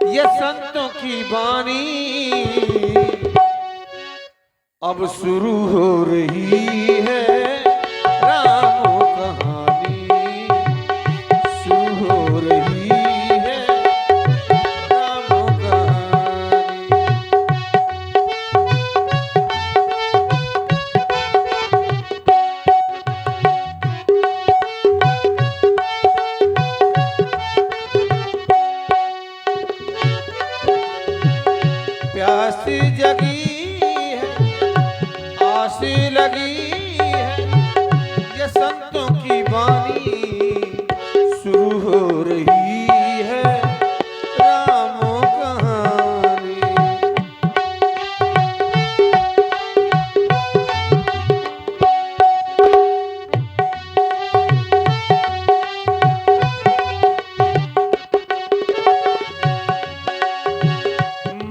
ये संतों की वाणी अब शुरू हो रही है। राम कहानी शुरू हो रही है। राम कहानी। प्यास जगी लगी है। ये संतों की वाणी शुरू हो रही है। राम कहानी।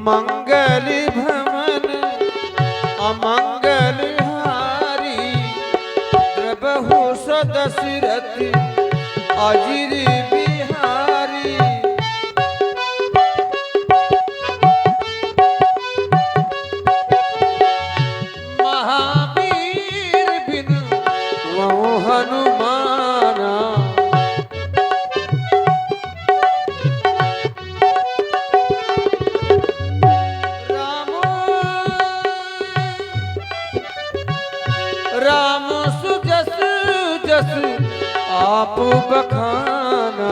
मंगल भवन अमंगल बहु दशरथ अजिर बिहारी। महावीर बिन वो हनुमाना। राम सुजस जस आप बखाना।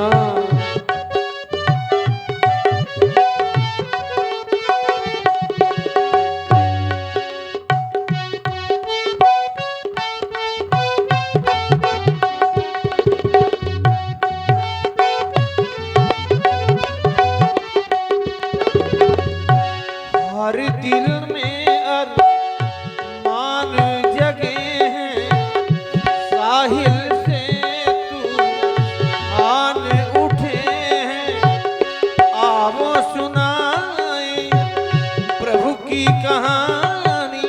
हर दिल में अरमान जगे हैं। साहिल से तूफान उठे हैं। आवो सुनाए प्रभु की कहानी।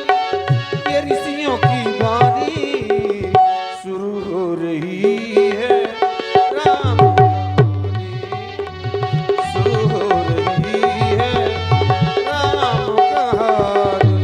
ये ऋषियों की वाणी शुरू हो रही है। राम कहानी शुरू हो रही है। राम कहानी।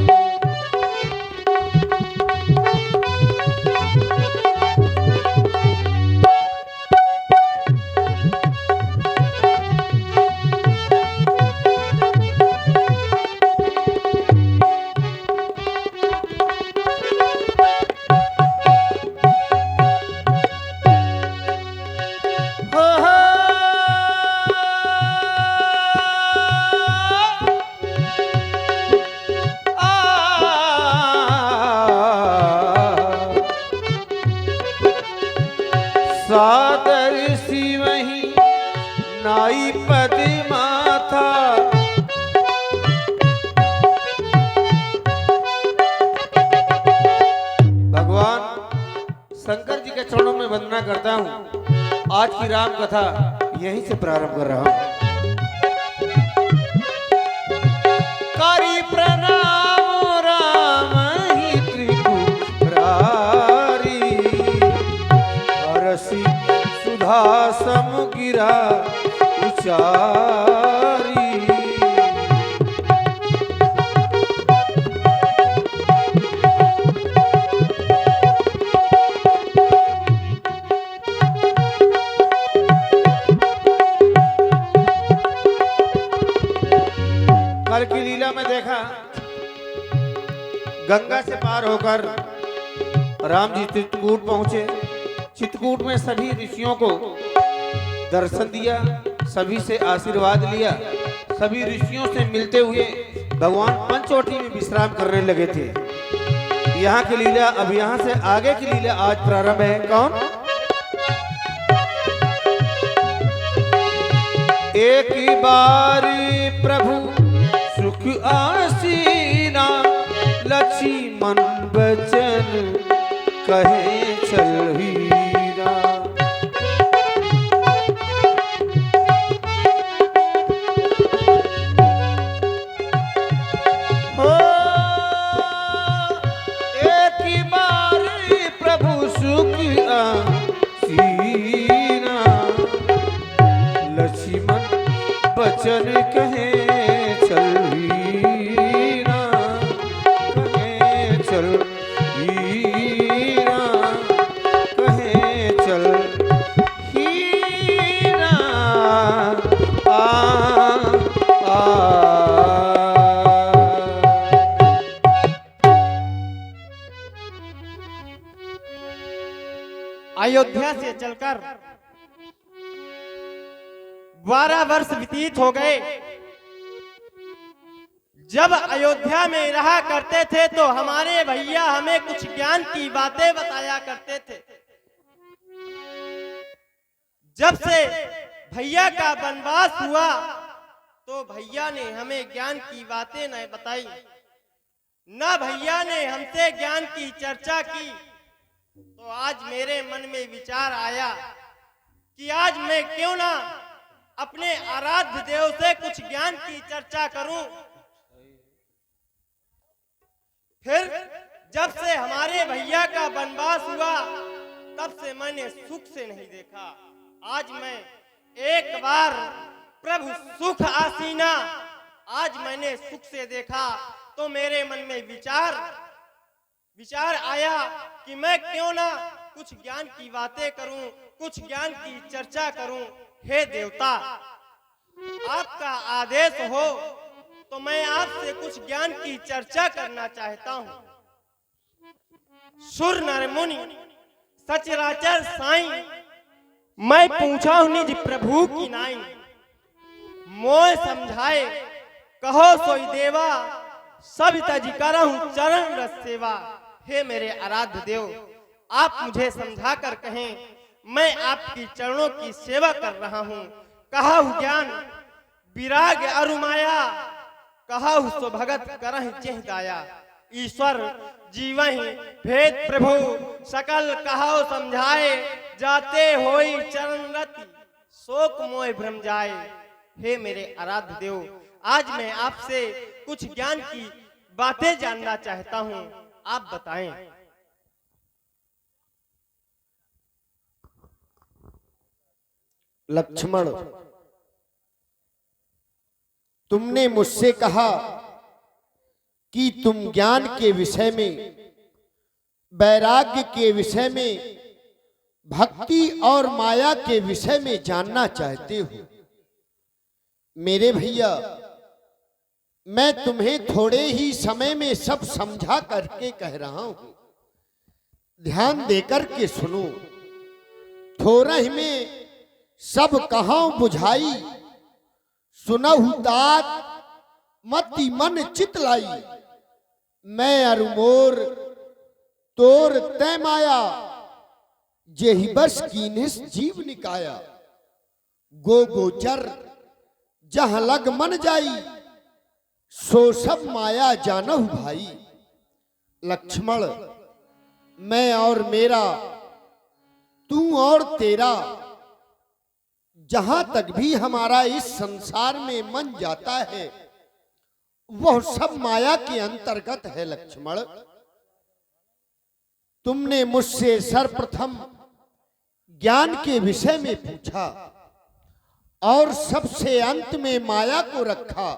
सादर सी वही नाई पद माथा। भगवान शंकर जी के चरणों में वंदना करता हूँ। आज की राम कथा यहीं से प्रारंभ कर रहा हूँ। कारी प्रणाम राम ही त्रिपुरारी। हरसी सुधा समुगिरा उचारी। कल की लीला में देखा, गंगा से पार होकर राम जी चित्रकूट पहुंचे। चित्रकूट में सभी ऋषियों को दर्शन दिया, सभी से आशीर्वाद लिया। सभी ऋषियों से मिलते हुए भगवान पंचवटी में विश्राम करने लगे थे। यहाँ की लीला, अब यहाँ से आगे की लीला आज प्रारंभ है। कौन? एक बार प्रभु सुख आसीना। लक्ष्मण बचन कहे चल हीरा। हो एक बार प्रभु सुख आसीना। लक्ष्मण बचन मन कहे चल हीरा, कहे चल हीरा, कहे चल हीरा। अयोध्या से चलकर 12 वर्ष व्यतीत हो गए। जब अयोध्या में रहा करते थे तो हमारे भैया हमें कुछ ज्ञान की बातें बताया करते थे। जब से भैया का वनवास हुआ तो भैया ने हमें ज्ञान की बातें न बताई, न भैया ने हमसे ज्ञान की चर्चा की। तो आज मेरे मन में विचार आया कि आज मैं क्यों ना अपने आराध्य देव से कुछ ज्ञान की चर्चा करूं। फिर जब से हमारे भैया का वनवास हुआ तब से मैंने सुख से नहीं देखा। आज मैं एक बार प्रभु सुख आसीना, आज मैंने सुख से देखा तो मेरे मन में विचार आया कि मैं क्यों ना कुछ ज्ञान की बातें करूं, कुछ ज्ञान की चर्चा करूं। हे देवता, आपका आदेश हो तो मैं आपसे कुछ ज्ञान की चर्चा करना चाहता हूं। सुर नर मुनि सचराचर साईं, मैं पूछा हूं निज प्रभु की नाई। मोय समझाए कहो सोई देवा, सब तज करहूं चरण रस सेवा। हे मेरे आराध्य देव, आप मुझे समझा कर कहें, मैं आपकी चरणों की सेवा कर रहा हूं। कहा ज्ञान विराग अरुमाया, कहा सो भगत करहि चेह दाया। ईश्वर जीवहि भेद प्रभु, सकल कहाओ समझाए। जाते होई चरण रति, शोक मोह भ्रम जाए। हे मेरे आराध्य देव, आज मैं आपसे कुछ ज्ञान की बातें जानना चाहता हूं, आप बताएं। लक्ष्मण, तुमने मुझसे कहा कि तुम ज्ञान के विषय में, वैराग्य के विषय में, भक्ति और माया के विषय में जानना चाहते हो। मेरे भैया, मैं तुम्हें थोड़े ही समय में सब समझा करके कह रहा हूं, ध्यान देकर के सुनो। थोड़ा ही में सब कहां बुझाई, सुनहु तात मति मन चित लाई। मैं अरुमोर तोर तय माया, जेहि बस कीनिस जीव निकाया। गो गोचर जहां लग मन जाई, सो सब माया जानहु भाई। लक्ष्मण, मैं और मेरा, तू और तेरा, जहां तक भी हमारा इस संसार में मन जाता है वह सब माया के अंतर्गत है। लक्ष्मण, तुमने मुझसे सर्वप्रथम ज्ञान के विषय में पूछा और सबसे अंत में माया को रखा,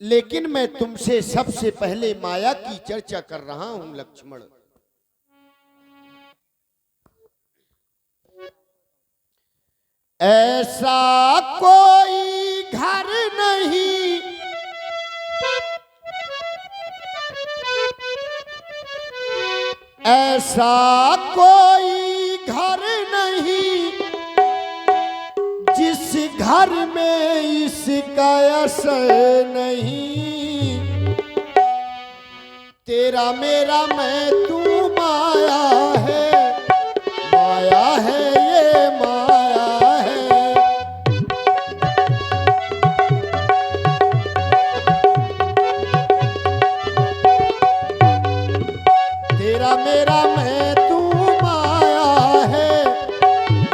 लेकिन मैं तुमसे सबसे पहले माया की चर्चा कर रहा हूं। लक्ष्मण, ऐसा कोई घर नहीं ऐसा कोई घर नहीं जिस घर में इसका असर नहीं। तेरा मेरा मैं तू माया है, माया है ये माया है। तेरा मेरा मैं तू माया है,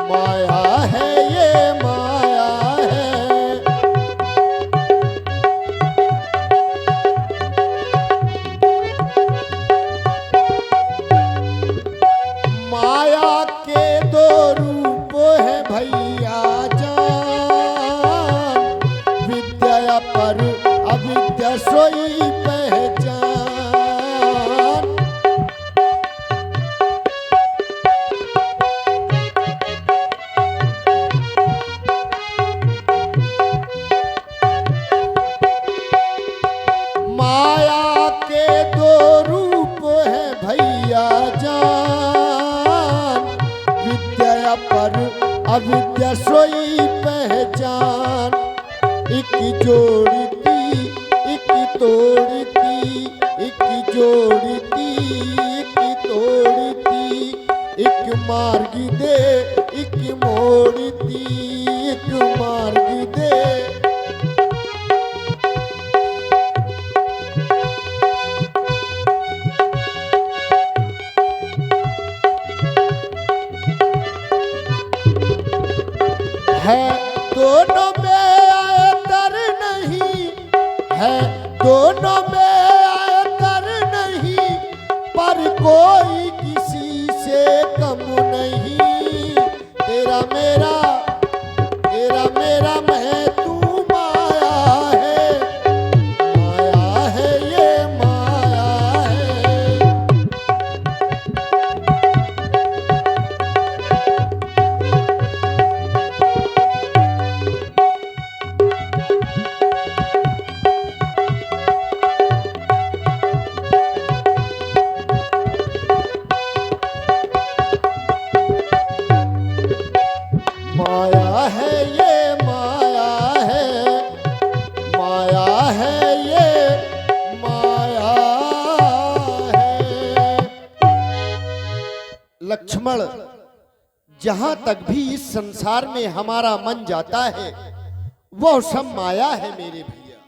माया है ये माया है। विद्या पर अविद्या सोई पहचान। माया के दो रूप है भैया जान, विद्या पर अविद्या सोई पहचान। एक जोड़ती एक तोड़ती, एक जोड़ती एक तोड़ती, एक मार्ग दे एक मोड़ती, एक मार्ग दे। है दोनों में अंतर नहीं, है दोनों में अंतर नहीं, पर कोई किसी से कम नहीं। तेरा मेरा मैं तू माया है ये माया है। माया है ये माया है, माया है ये माया है। लक्ष्मण, जहां तक भी इस संसार में हमारा मन जाता है वह सब माया है मेरे भैया।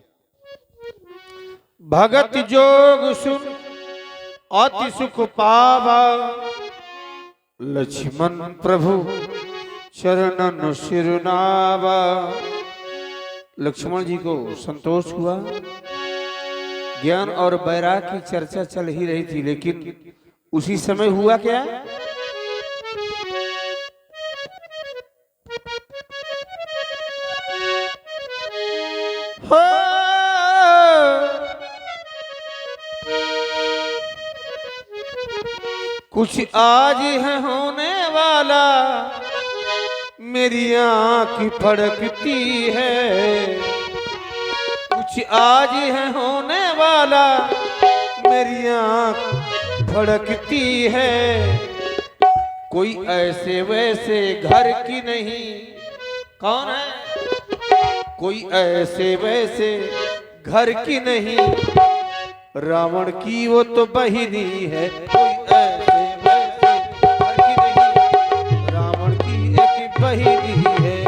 भगत जोग सुन अति सुख पावा, लक्ष्मण प्रभु शरणन सिरनावा। लक्ष्मण जी को संतोष हुआ। ज्ञान और वैराग की चर्चा चल ही रही थी, लेकिन उसी समय हुआ क्या? हो कुछ आज है होने वाला, मेरी आँख फड़कती है। कुछ आज है होने वाला, मेरी आँख फड़कती है। कोई ऐसे वैसे घर की नहीं। कौन है? कोई ऐसे वैसे घर की नहीं, रावण की वो तो बहिनी है। कोई ऐसे वैसे घर की नहीं, रावण की एक बहिनी है।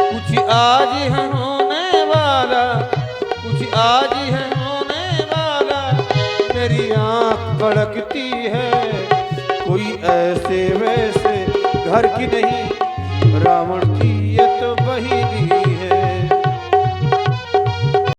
कुछ आज है होने वाला, कुछ आज है होने वाला, मेरी आँख फड़कती है। कोई ऐसे वैसे घर की नहीं, रावण की ये तो बहिनी